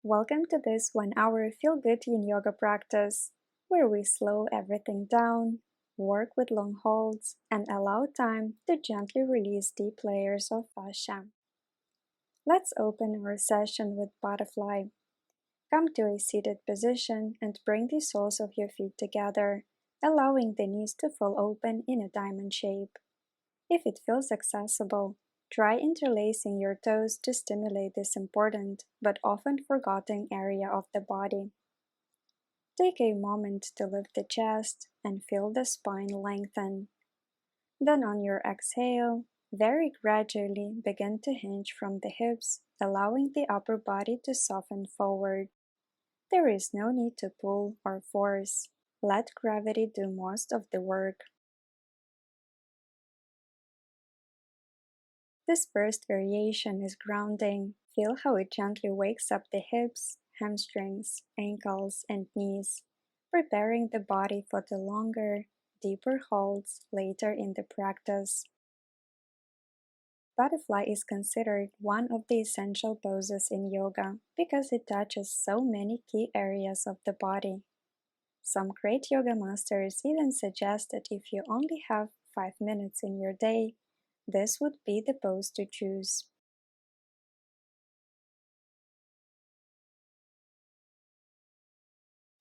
Welcome to this 1 hour feel good yin yoga practice where we slow everything down, work with long holds, and allow time to gently release deep layers of fascia. Let's open our session with butterfly. Come to a seated position and bring the soles of your feet together, allowing the knees to fall open in a diamond shape. If it feels accessible, try interlacing your toes to stimulate this important but often forgotten area of the body. Take a moment to lift the chest and feel the spine lengthen. Then, on your exhale, very gradually begin to hinge from the hips, allowing the upper body to soften forward. There is no need to pull or force. Let gravity do most of the work. This first variation is grounding. Feel how it gently wakes up the hips, hamstrings, ankles, and knees, preparing the body for the longer, deeper holds later in the practice. Butterfly is considered one of the essential poses in yoga because it touches so many key areas of the body. Some great yoga masters even suggest that if you only have 5 minutes in your day, this would be the pose to choose.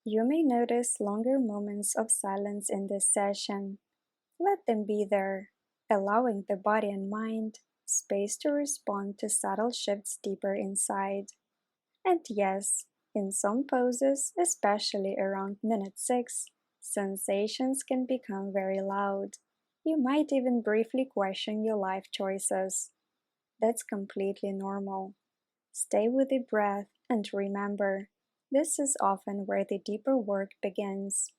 You may notice longer moments of silence in this session. Let them be there, allowing the body and mind space to respond to subtle shifts deeper inside. And yes, in some poses, especially around minute 6, sensations can become very loud. You might even briefly question your life choices. That's completely normal. Stay with the breath and remember, this is often where the deeper work begins.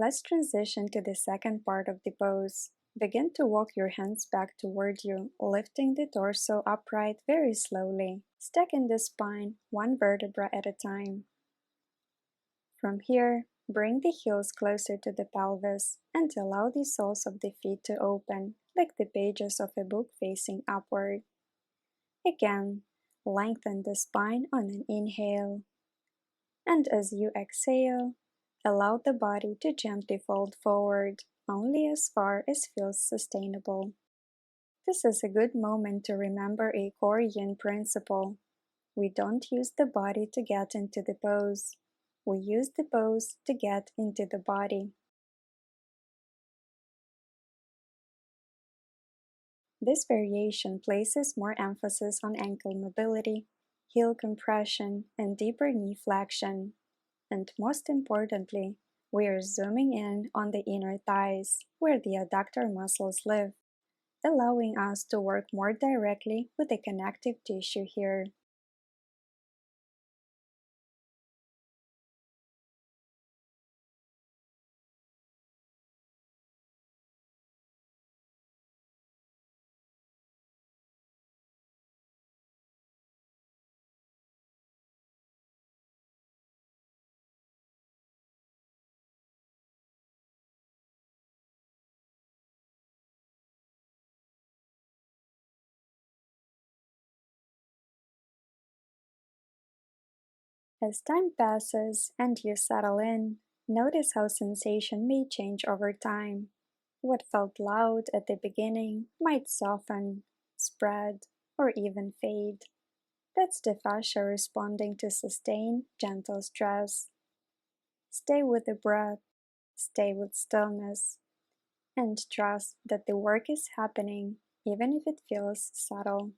Let's transition to the second part of the pose. Begin to walk your hands back toward you, lifting the torso upright very slowly, stacking the spine one vertebra at a time. From here, bring the heels closer to the pelvis and allow the soles of the feet to open, like the pages of a book facing upward. Again, lengthen the spine on an inhale. And as you exhale, allow the body to gently fold forward, only as far as feels sustainable. This is a good moment to remember a core yin principle. We don't use the body to get into the pose. We use the pose to get into the body. This variation places more emphasis on ankle mobility, heel compression, and deeper knee flexion. And most importantly, we are zooming in on the inner thighs, where the adductor muscles live, allowing us to work more directly with the connective tissue here. As time passes and you settle in, notice how sensation may change over time. What felt loud at the beginning might soften, spread, or even fade. That's the fascia responding to sustained, gentle stress. Stay with the breath, stay with stillness, and trust that the work is happening even if it feels subtle.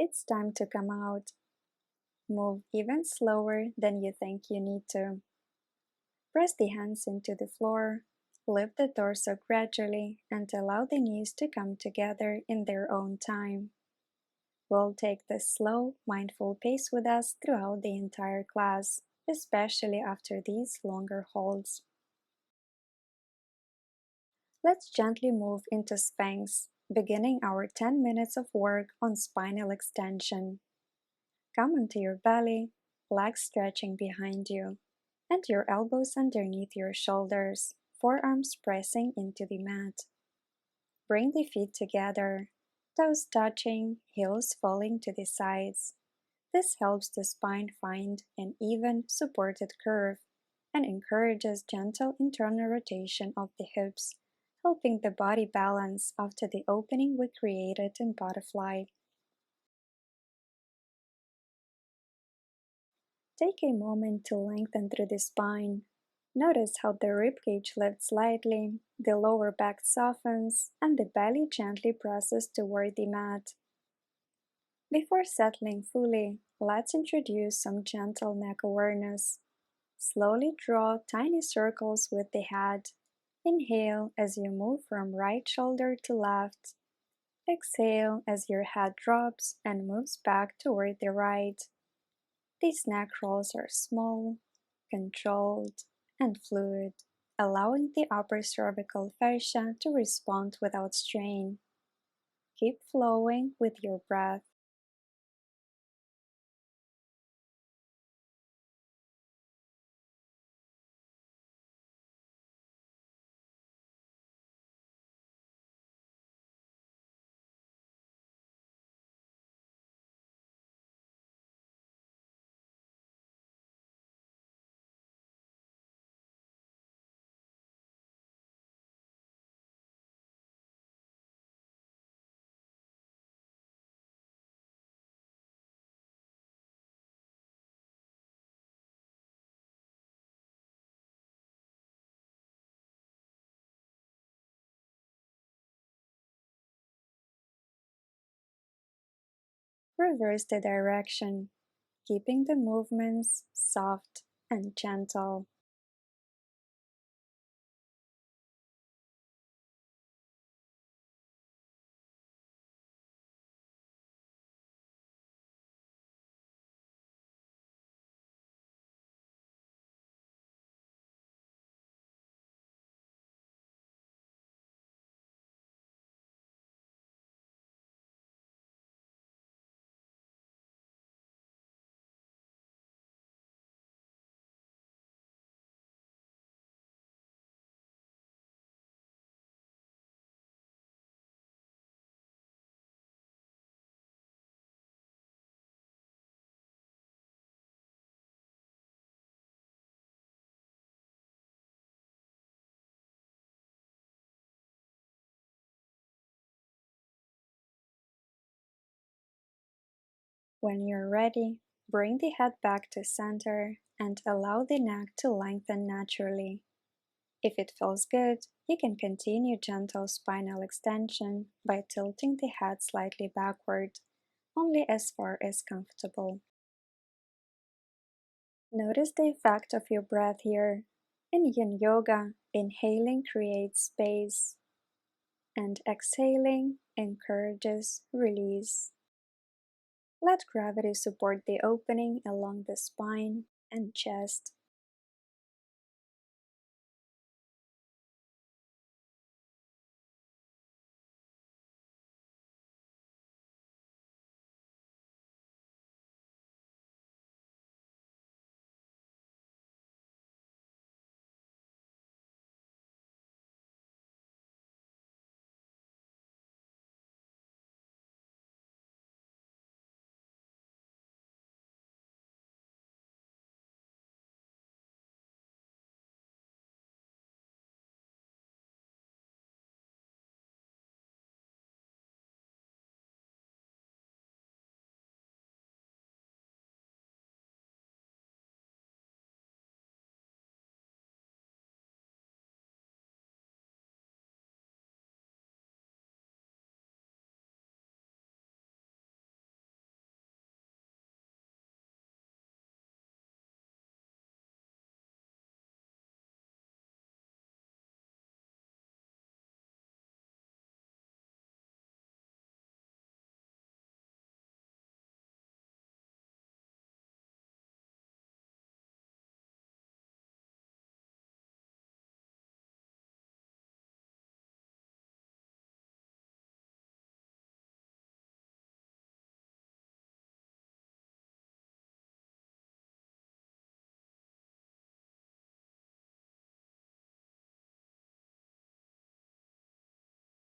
It's time to come out. Move even slower than you think you need to. Press the hands into the floor, lift the torso gradually, and allow the knees to come together in their own time. We'll take this slow, mindful pace with us throughout the entire class, especially after these longer holds. Let's gently move into Sphinx, beginning our 10 minutes of work on spinal extension. Come onto your belly, legs stretching behind you, and your elbows underneath your shoulders, forearms pressing into the mat. Bring the feet together, toes touching, heels falling to the sides. This helps the spine find an even, supported curve and encourages gentle internal rotation of the hips, helping the body balance after the opening we created in butterfly. Take a moment to lengthen through the spine. Notice how the ribcage lifts slightly, the lower back softens, and the belly gently presses toward the mat. Before settling fully, let's introduce some gentle neck awareness. Slowly draw tiny circles with the head. Inhale as you move from right shoulder to left. Exhale as your head drops and moves back toward the right. These neck rolls are small, controlled, and fluid, allowing the upper cervical fascia to respond without strain. Keep flowing with your breath. Reverse the direction, keeping the movements soft and gentle. When you're ready, bring the head back to center and allow the neck to lengthen naturally. If it feels good, you can continue gentle spinal extension by tilting the head slightly backward, only as far as comfortable. Notice the effect of your breath here. In Yin Yoga, inhaling creates space, and exhaling encourages release. Let gravity support the opening along the spine and chest.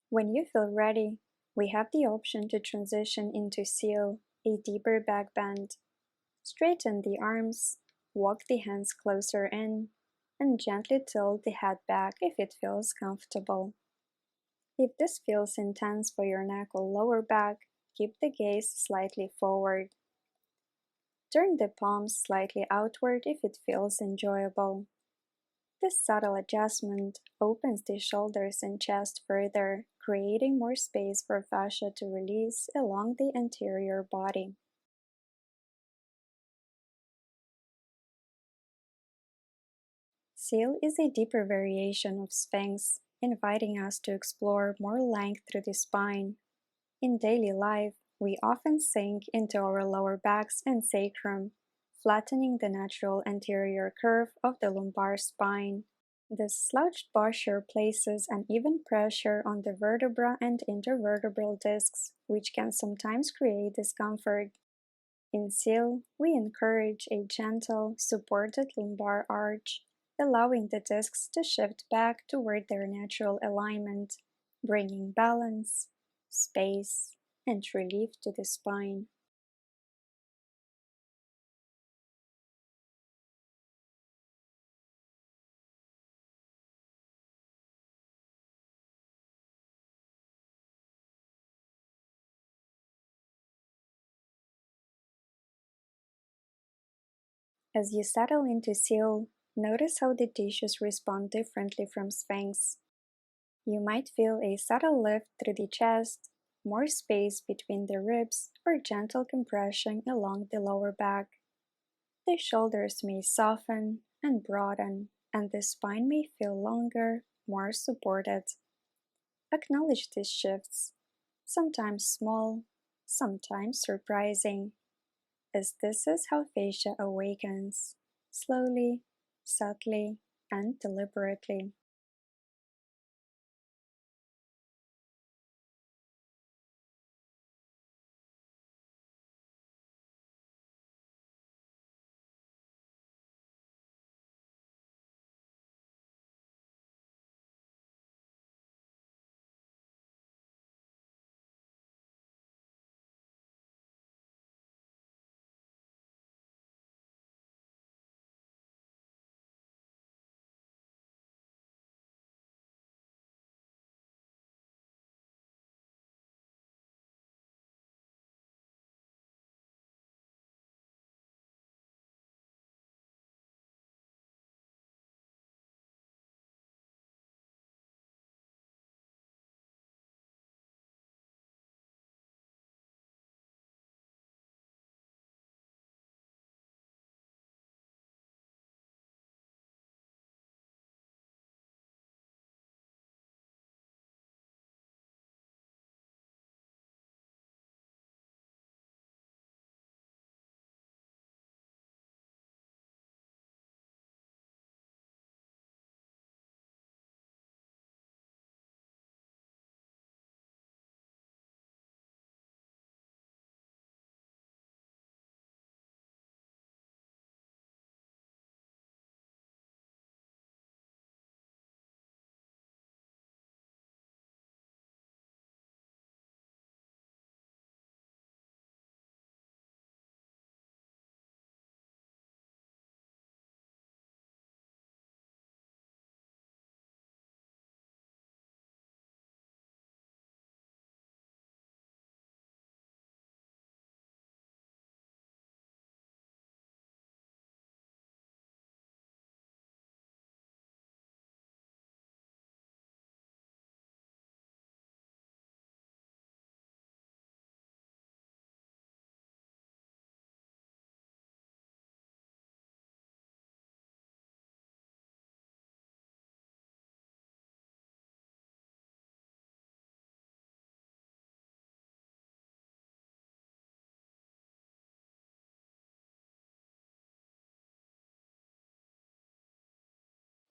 When you feel ready, we have the option to transition into Seal, a deeper back bend. Straighten the arms, walk the hands closer in, and gently tilt the head back if it feels comfortable. If this feels intense for your neck or lower back, keep the gaze slightly forward. Turn the palms slightly outward if it feels enjoyable. This subtle adjustment opens the shoulders and chest further, creating more space for fascia to release along the anterior body. Seal is a deeper variation of Sphinx, inviting us to explore more length through the spine. In daily life, we often sink into our lower backs and sacrum, flattening the natural anterior curve of the lumbar spine. This slouched posture places uneven pressure on the vertebra and intervertebral discs, which can sometimes create discomfort. In Seal, we encourage a gentle, supported lumbar arch, allowing the discs to shift back toward their natural alignment, bringing balance, space, and relief to the spine. As you settle into Seal, notice how the tissues respond differently from Sphinx. You might feel a subtle lift through the chest, more space between the ribs, or gentle compression along the lower back. The shoulders may soften and broaden, and the spine may feel longer, more supported. Acknowledge these shifts, sometimes small, sometimes surprising, as this is how fascia awakens, slowly, subtly, and deliberately.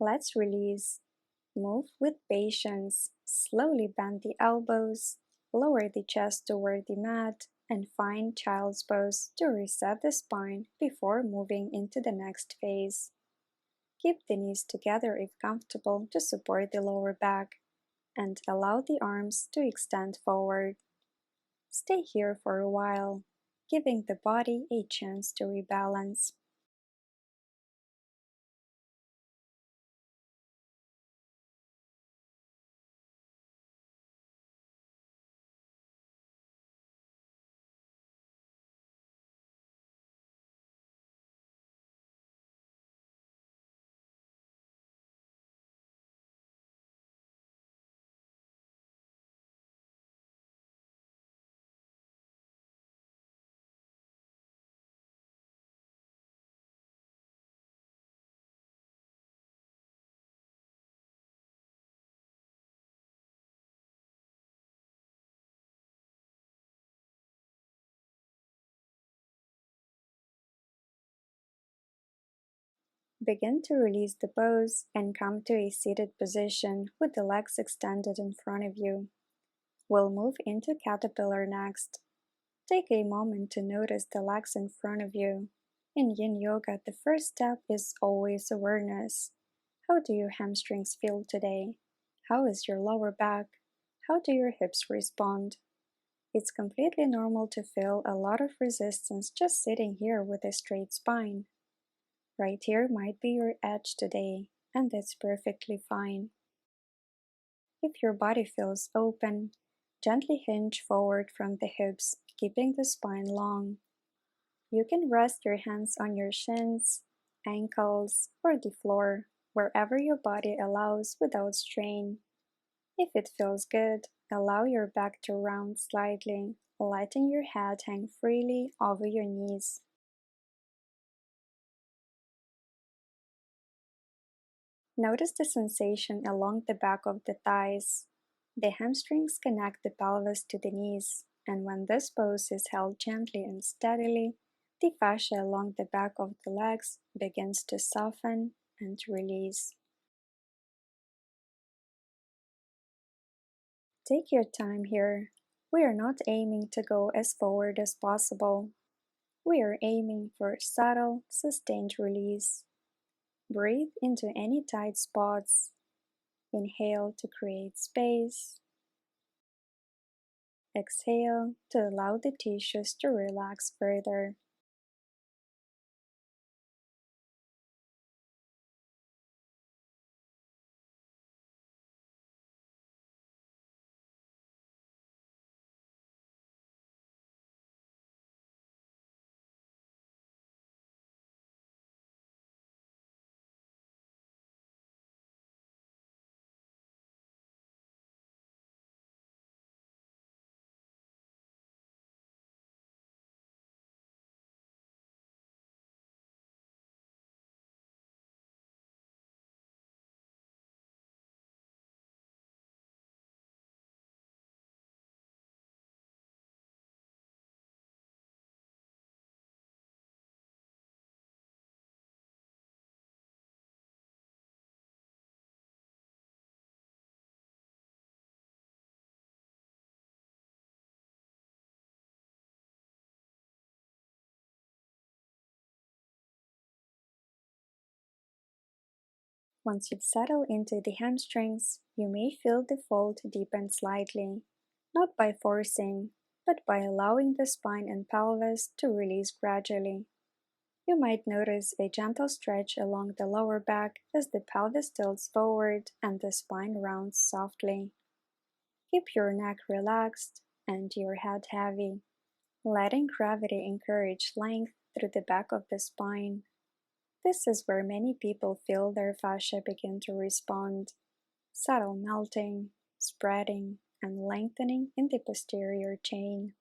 Let's release. Move with patience. Slowly bend the elbows, lower the chest toward the mat, and find child's pose to reset the spine before moving into the next phase. Keep the knees together if comfortable to support the lower back. and allow the arms to extend forward. Stay here for a while, giving the body a chance to rebalance. Begin to release the pose and come to a seated position with the legs extended in front of you. We'll move into caterpillar next. Take a moment to notice the legs in front of you. In Yin Yoga, the first step is always awareness. How do your hamstrings feel today? How is your lower back? How do your hips respond? It's completely normal to feel a lot of resistance just sitting here with a straight spine. Right here might be your edge today, and that's perfectly fine. If your body feels open, gently hinge forward from the hips, keeping the spine long. You can rest your hands on your shins, ankles, or the floor, wherever your body allows without strain. If it feels good, allow your back to round slightly, letting your head hang freely over your knees. Notice the sensation along the back of the thighs. The hamstrings connect the pelvis to the knees, and when this pose is held gently and steadily, the fascia along the back of the legs begins to soften and release. Take your time here. We are not aiming to go as forward as possible. We are aiming for subtle, sustained release. Breathe into any tight spots. Inhale to create space. Exhale to allow the tissues to relax further. Once you've settled into the hamstrings, you may feel the fold deepen slightly, not by forcing, but by allowing the spine and pelvis to release gradually. You might notice a gentle stretch along the lower back as the pelvis tilts forward and the spine rounds softly. Keep your neck relaxed and your head heavy, letting gravity encourage length through the back of the spine. This is where many people feel their fascia begin to respond, subtle melting, spreading, and lengthening in the posterior chain.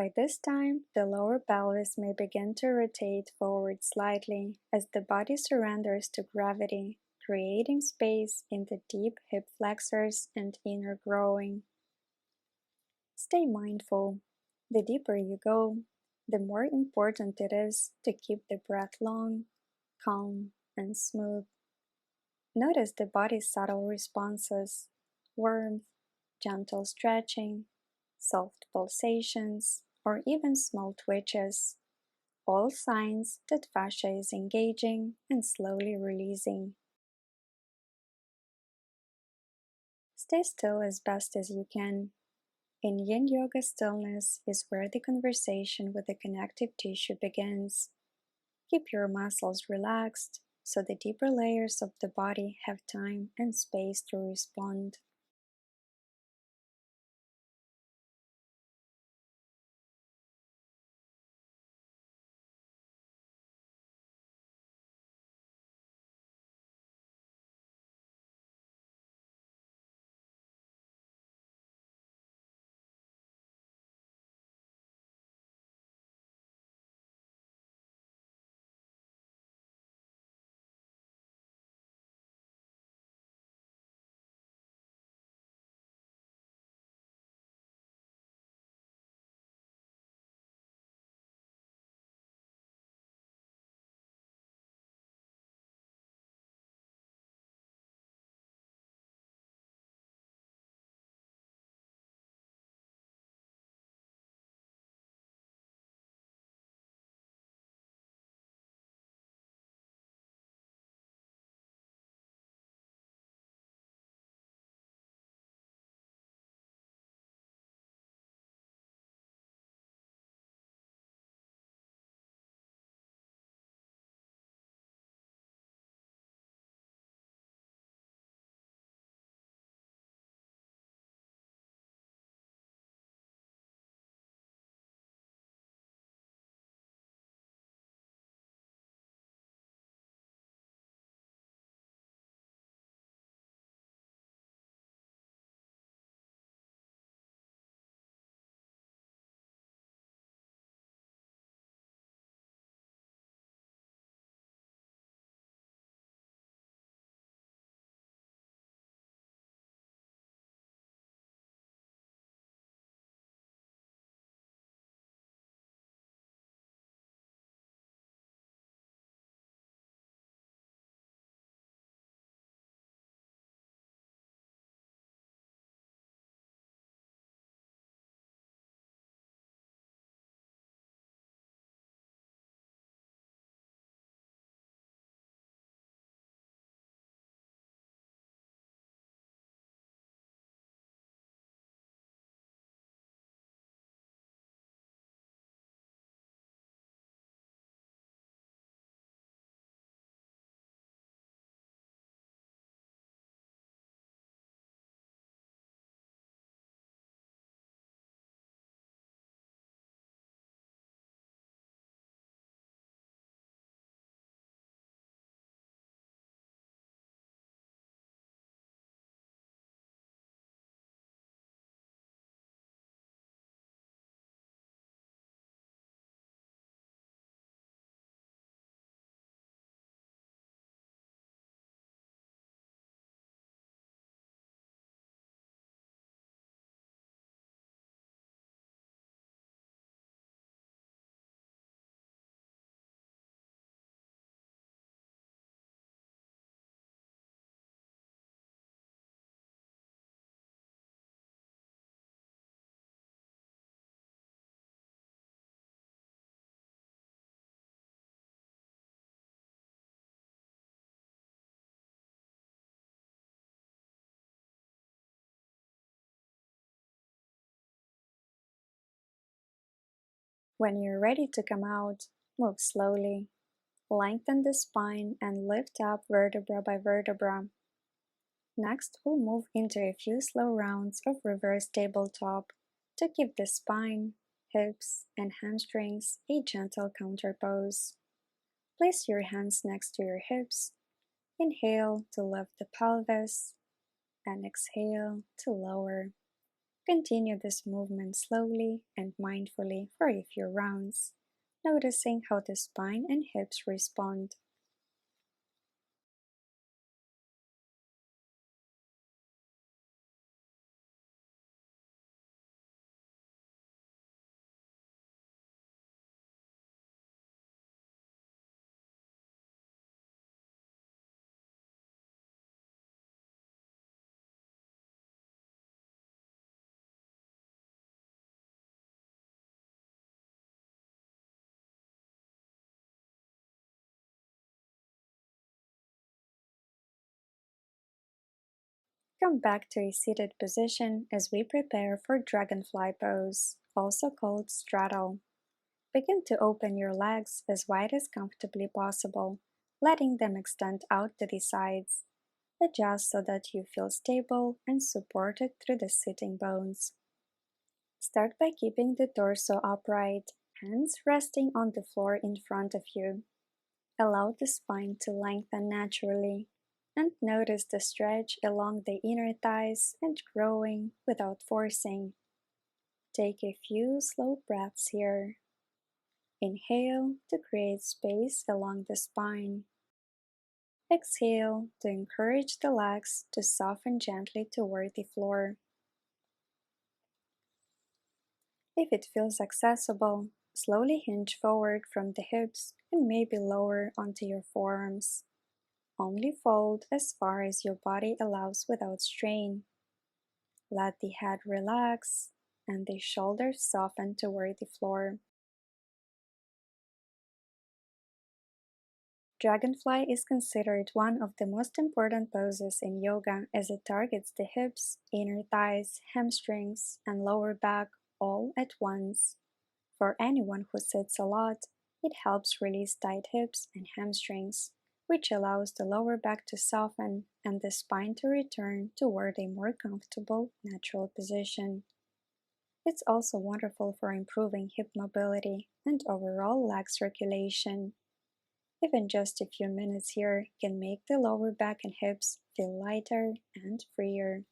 By this time, the lower pelvis may begin to rotate forward slightly as the body surrenders to gravity, creating space in the deep hip flexors and inner growing. Stay mindful. The deeper you go, the more important it is to keep the breath long, calm, and smooth. Notice the body's subtle responses: warmth, gentle stretching, soft pulsations, or even small twitches, all signs that fascia is engaging and slowly releasing. Stay still as best as you can. In Yin Yoga, stillness is where the conversation with the connective tissue begins. Keep your muscles relaxed so the deeper layers of the body have time and space to respond. When you're ready to come out, move slowly. Lengthen the spine and lift up vertebra by vertebra. Next, we'll move into a few slow rounds of reverse tabletop to give the spine, hips, and hamstrings a gentle counterpose. Place your hands next to your hips. Inhale to lift the pelvis and exhale to lower. Continue this movement slowly and mindfully for a few rounds, noticing how the spine and hips respond. Come back to a seated position as we prepare for Dragonfly pose, also called straddle. Begin to open your legs as wide as comfortably possible, letting them extend out to the sides. Adjust so that you feel stable and supported through the sitting bones. Start by keeping the torso upright, hands resting on the floor in front of you. Allow the spine to lengthen naturally, and notice the stretch along the inner thighs and growing without forcing. Take a few slow breaths here. Inhale to create space along the spine. Exhale to encourage the legs to soften gently toward the floor. If it feels accessible, slowly hinge forward from the hips and maybe lower onto your forearms. Only fold as far as your body allows without strain. Let the head relax and the shoulders soften toward the floor. Dragonfly is considered one of the most important poses in yoga as it targets the hips, inner thighs, hamstrings, and lower back all at once. For anyone who sits a lot, it helps release tight hips and hamstrings, which allows the lower back to soften and the spine to return toward a more comfortable, natural position. It's also wonderful for improving hip mobility and overall leg circulation. Even just a few minutes here can make the lower back and hips feel lighter and freer.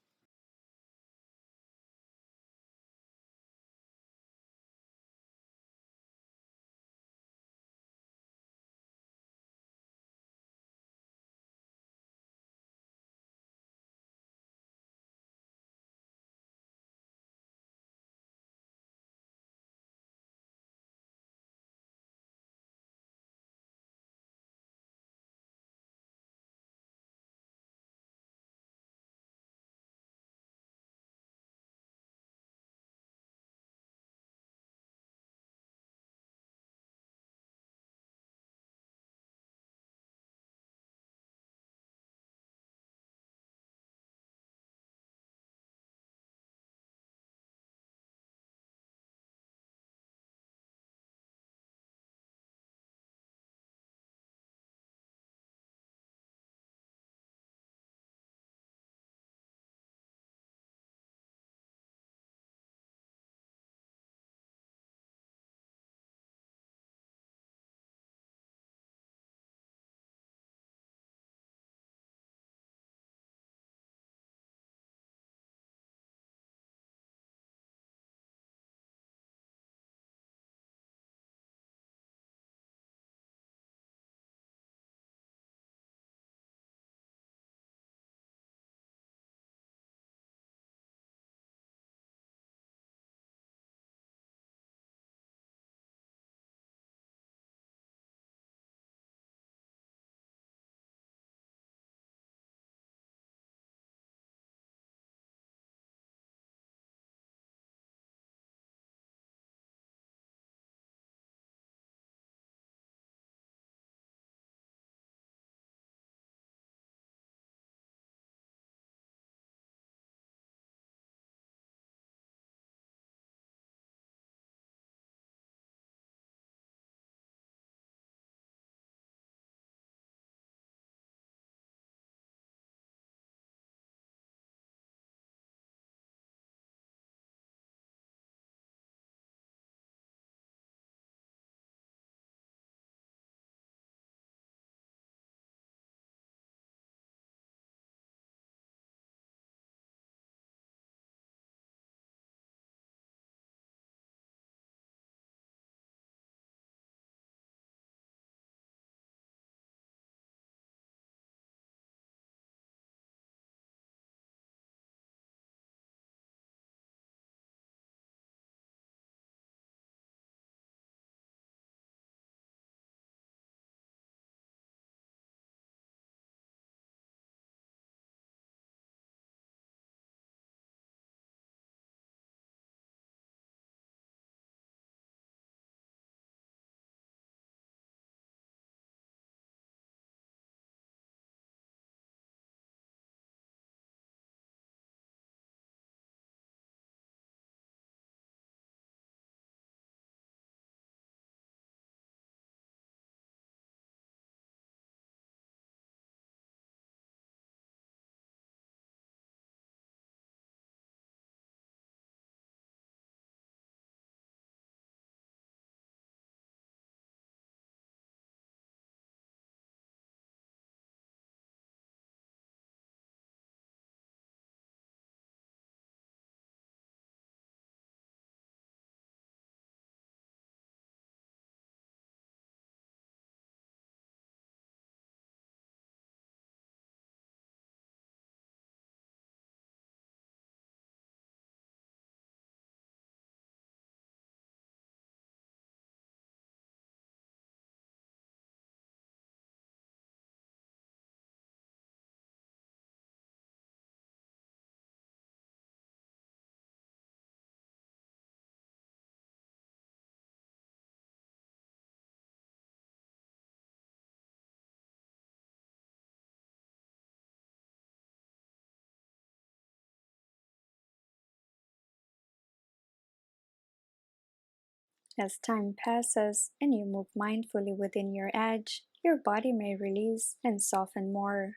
As time passes and you move mindfully within your edge, your body may release and soften more.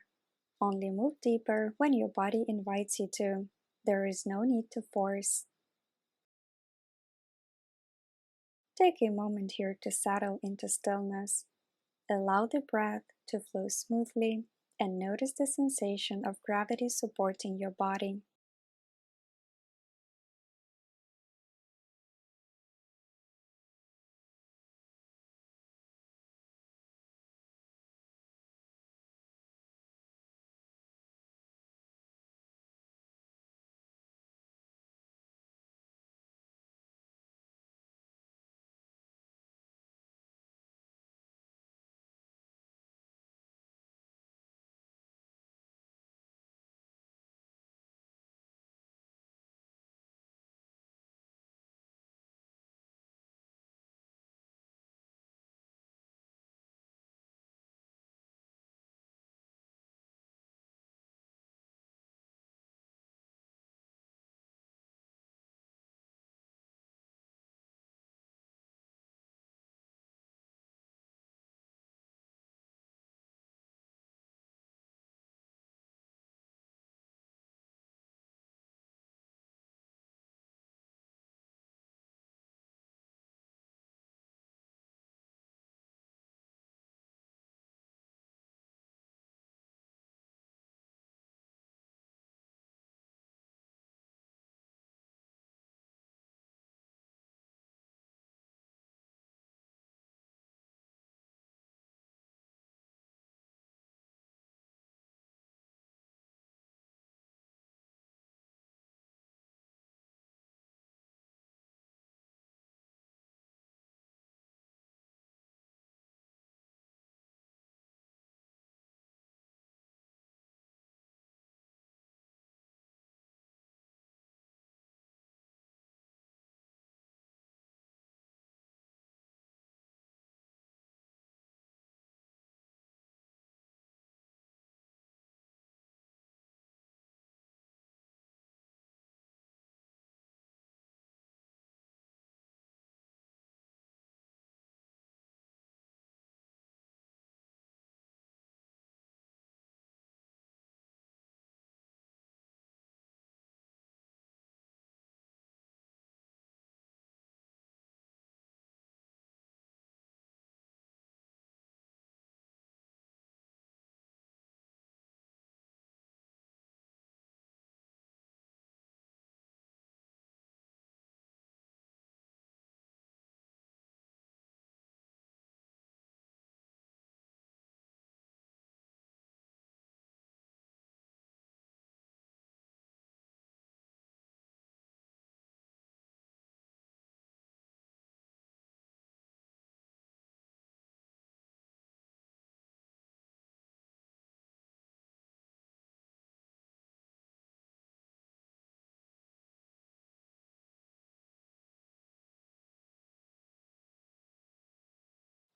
Only move deeper when your body invites you to. There is no need to force. Take a moment here to settle into stillness. Allow the breath to flow smoothly and notice the sensation of gravity supporting your body.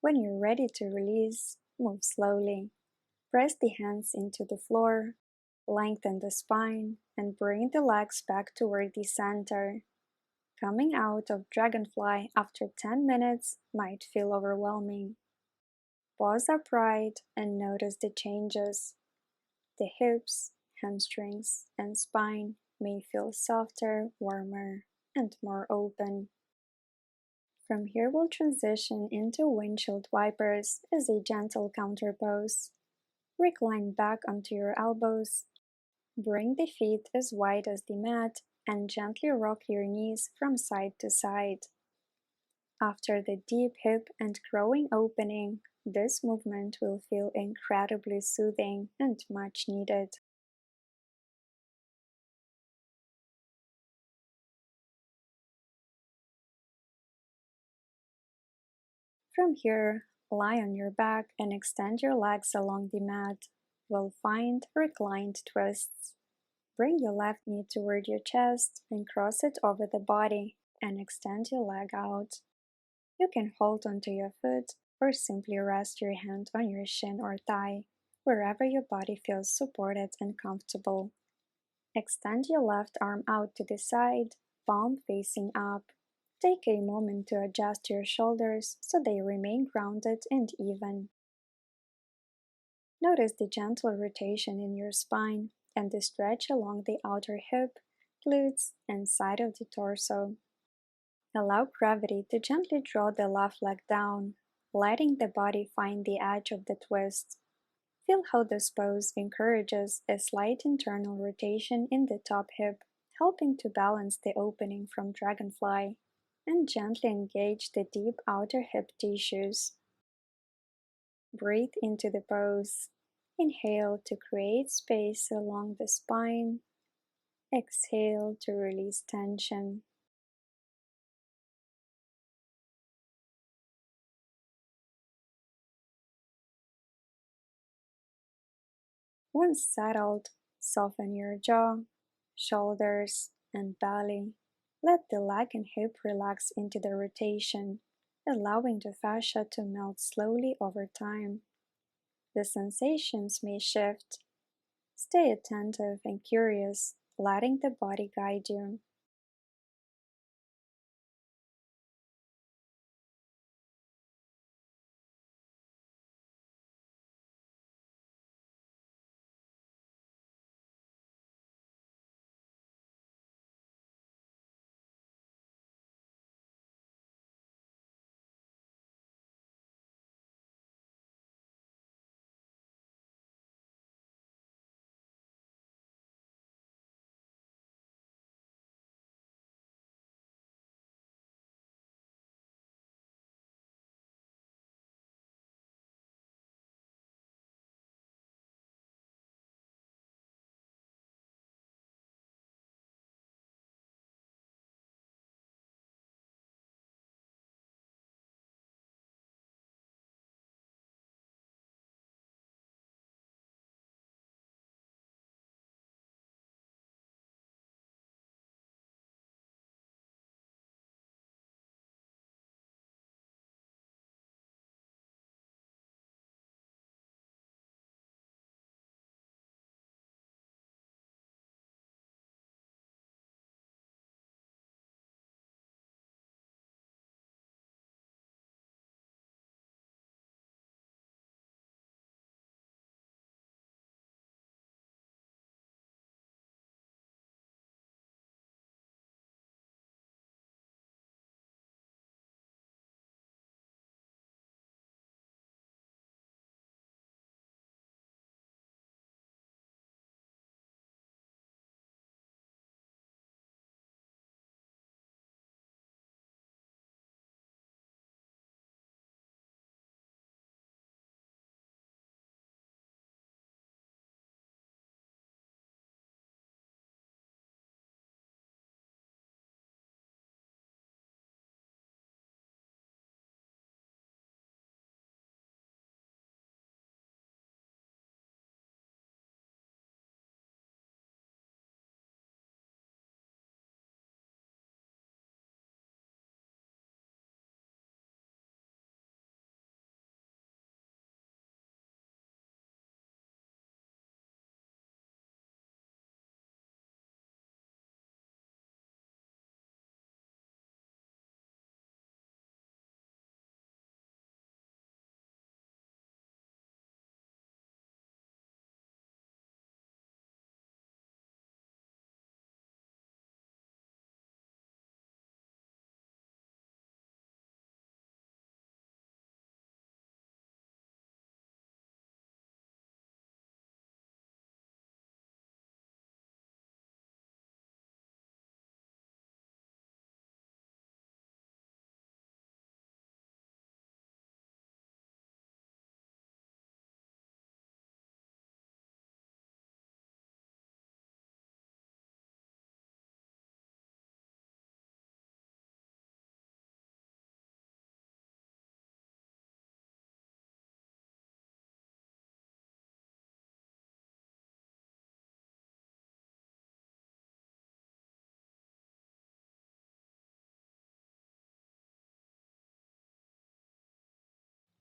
When you're ready to release, move slowly. Press the hands into the floor, lengthen the spine, and bring the legs back toward the center. Coming out of Dragonfly after 10 minutes might feel overwhelming. Pause upright and notice the changes. The hips, hamstrings, and spine may feel softer, warmer, and more open. From here we'll transition into windshield wipers as a gentle counterpose. Recline back onto your elbows. Bring the feet as wide as the mat and gently rock your knees from side to side. After the deep hip and growing opening, this movement will feel incredibly soothing and much needed. From here, lie on your back and extend your legs along the mat. We'll find reclined twists. Bring your left knee toward your chest and cross it over the body and extend your leg out. You can hold onto your foot or simply rest your hand on your shin or thigh, wherever your body feels supported and comfortable. Extend your left arm out to the side, palm facing up. Take a moment to adjust your shoulders so they remain grounded and even. Notice the gentle rotation in your spine and the stretch along the outer hip, glutes, and side of the torso. Allow gravity to gently draw the left leg down, letting the body find the edge of the twist. Feel how this pose encourages a slight internal rotation in the top hip, helping to balance the opening from Dragonfly, and gently engage the deep outer hip tissues. Breathe into the pose. Inhale to create space along the spine. Exhale to release tension. Once settled, soften your jaw, shoulders, and belly. Let the leg and hip relax into the rotation, allowing the fascia to melt slowly over time. The sensations may shift. Stay attentive and curious, letting the body guide you.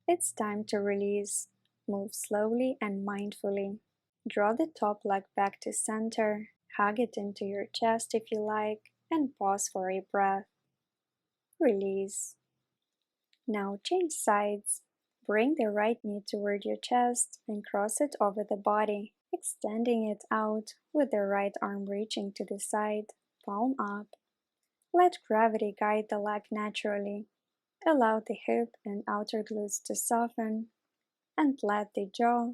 It's time to release. Move slowly and mindfully. Draw the top leg back to center, hug it into your chest if you like, and pause for a breath. release. Now change sides. Bring the right knee toward your chest and cross it over the body, extending it out with the right arm reaching to the side, palm up. Let gravity guide the leg naturally. Allow the hip and outer glutes to soften, and let the jaw,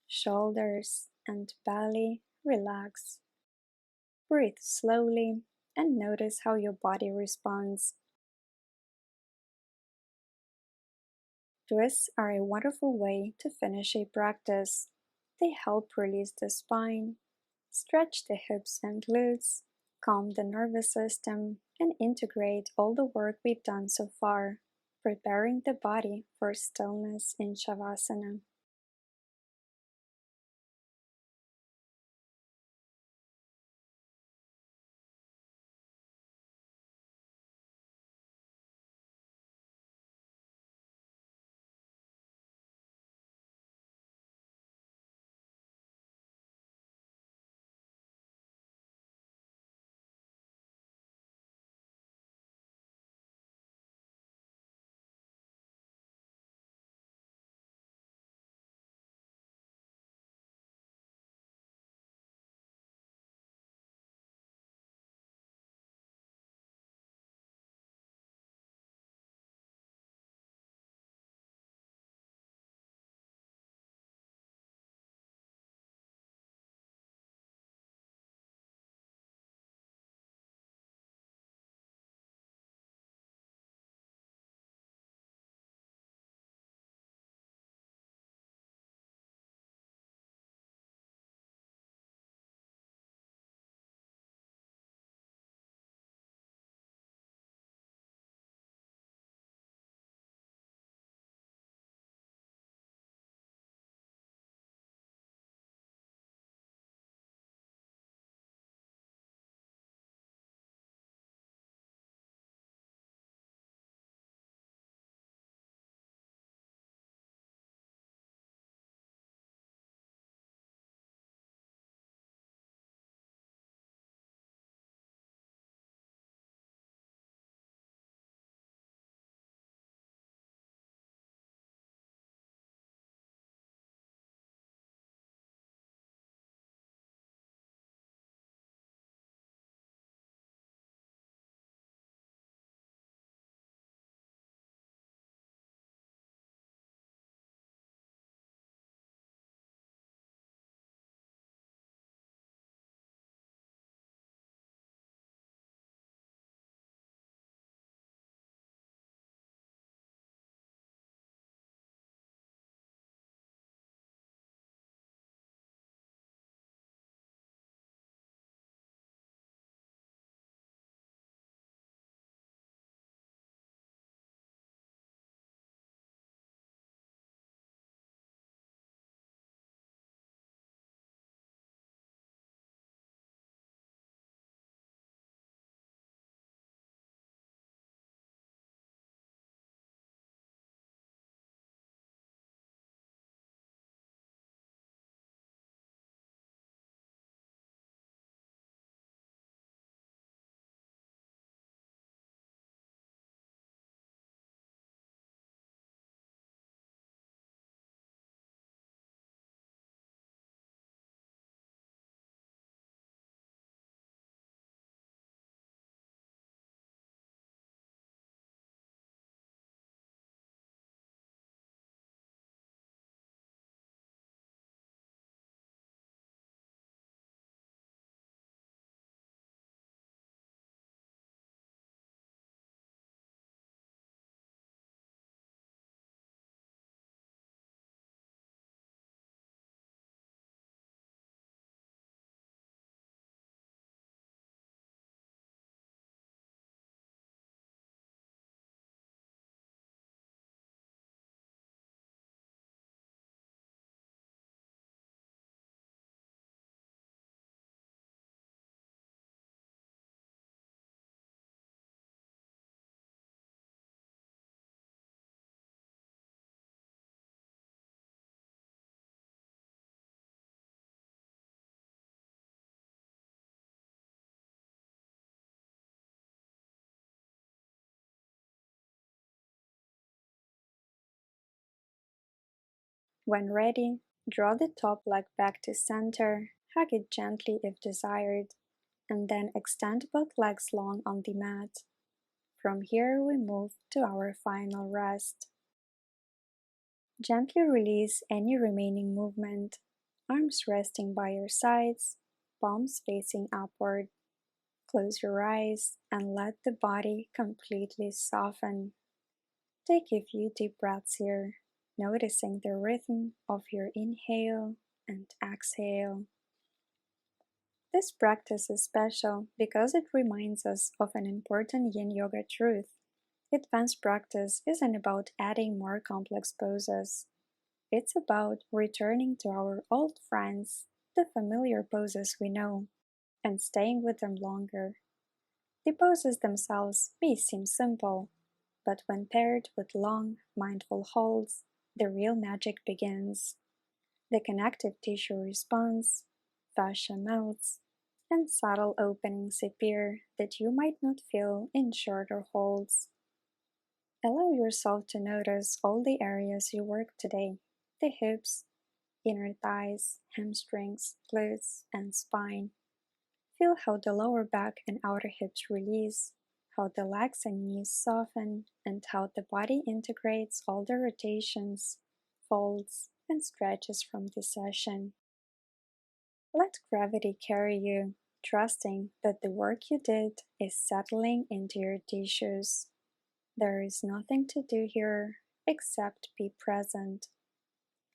shoulders, and belly relax. Breathe slowly and notice how your body responds. Twists are a wonderful way to finish a practice. They help release the spine, stretch the hips and glutes, calm the nervous system, and integrate all the work we've done so far, preparing the body for stillness in Shavasana. When ready, draw the top leg back to center, hug it gently if desired, and then extend both legs long on the mat. From here we move to our final rest. Gently release any remaining movement, arms resting by your sides, palms facing upward. Close your eyes and let the body completely soften. Take a few deep breaths here, noticing the rhythm of your inhale and exhale. This practice is special because it reminds us of an important Yin Yoga truth. Advanced practice isn't about adding more complex poses. It's about returning to our old friends, the familiar poses we know, and staying with them longer. The poses themselves may seem simple, but when paired with long, mindful holds, the real magic begins. The connective tissue responds, fascia melts, and subtle openings appear that you might not feel in shorter holds. Allow yourself to notice all the areas you worked today: the hips, inner thighs, hamstrings, glutes, and spine. Feel how the lower back and outer hips release, how the legs and knees soften, and how the body integrates all the rotations, folds, and stretches from this session. Let gravity carry you, trusting that the work you did is settling into your tissues. There is nothing to do here except be present.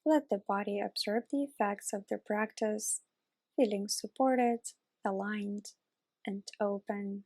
Let the body absorb the effects of the practice, feeling supported, aligned, and open.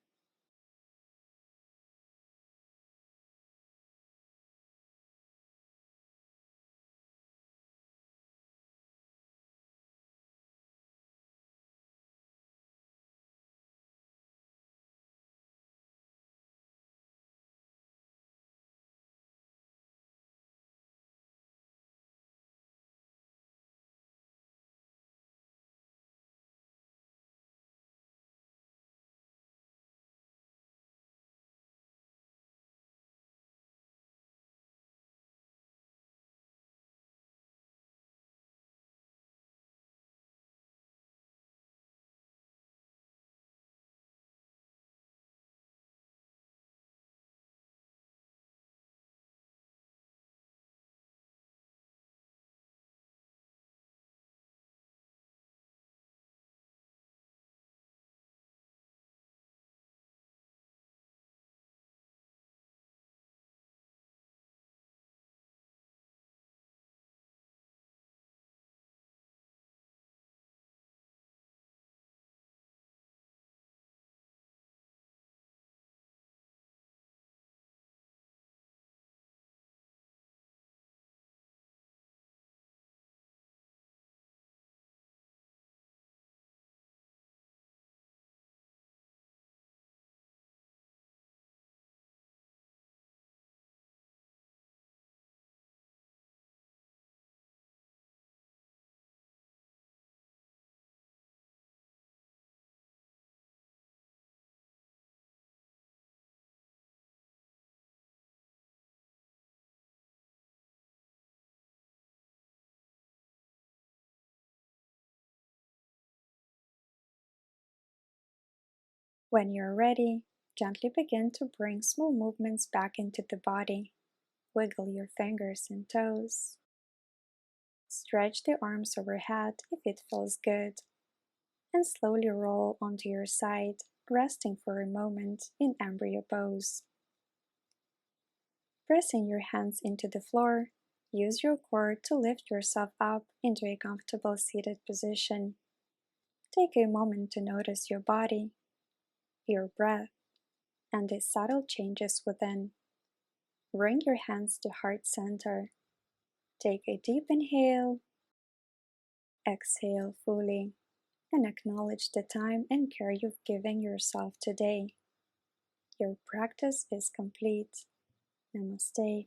When you're ready, gently begin to bring small movements back into the body. Wiggle your fingers and toes. Stretch the arms overhead if it feels good, and slowly roll onto your side, resting for a moment in embryo pose. Pressing your hands into the floor, use your core to lift yourself up into a comfortable seated position. Take a moment to notice your body, your breath, and the subtle changes within. Bring your hands to heart center. Take a deep inhale, exhale fully, and acknowledge the time and care you've given yourself today. Your practice is complete. Namaste.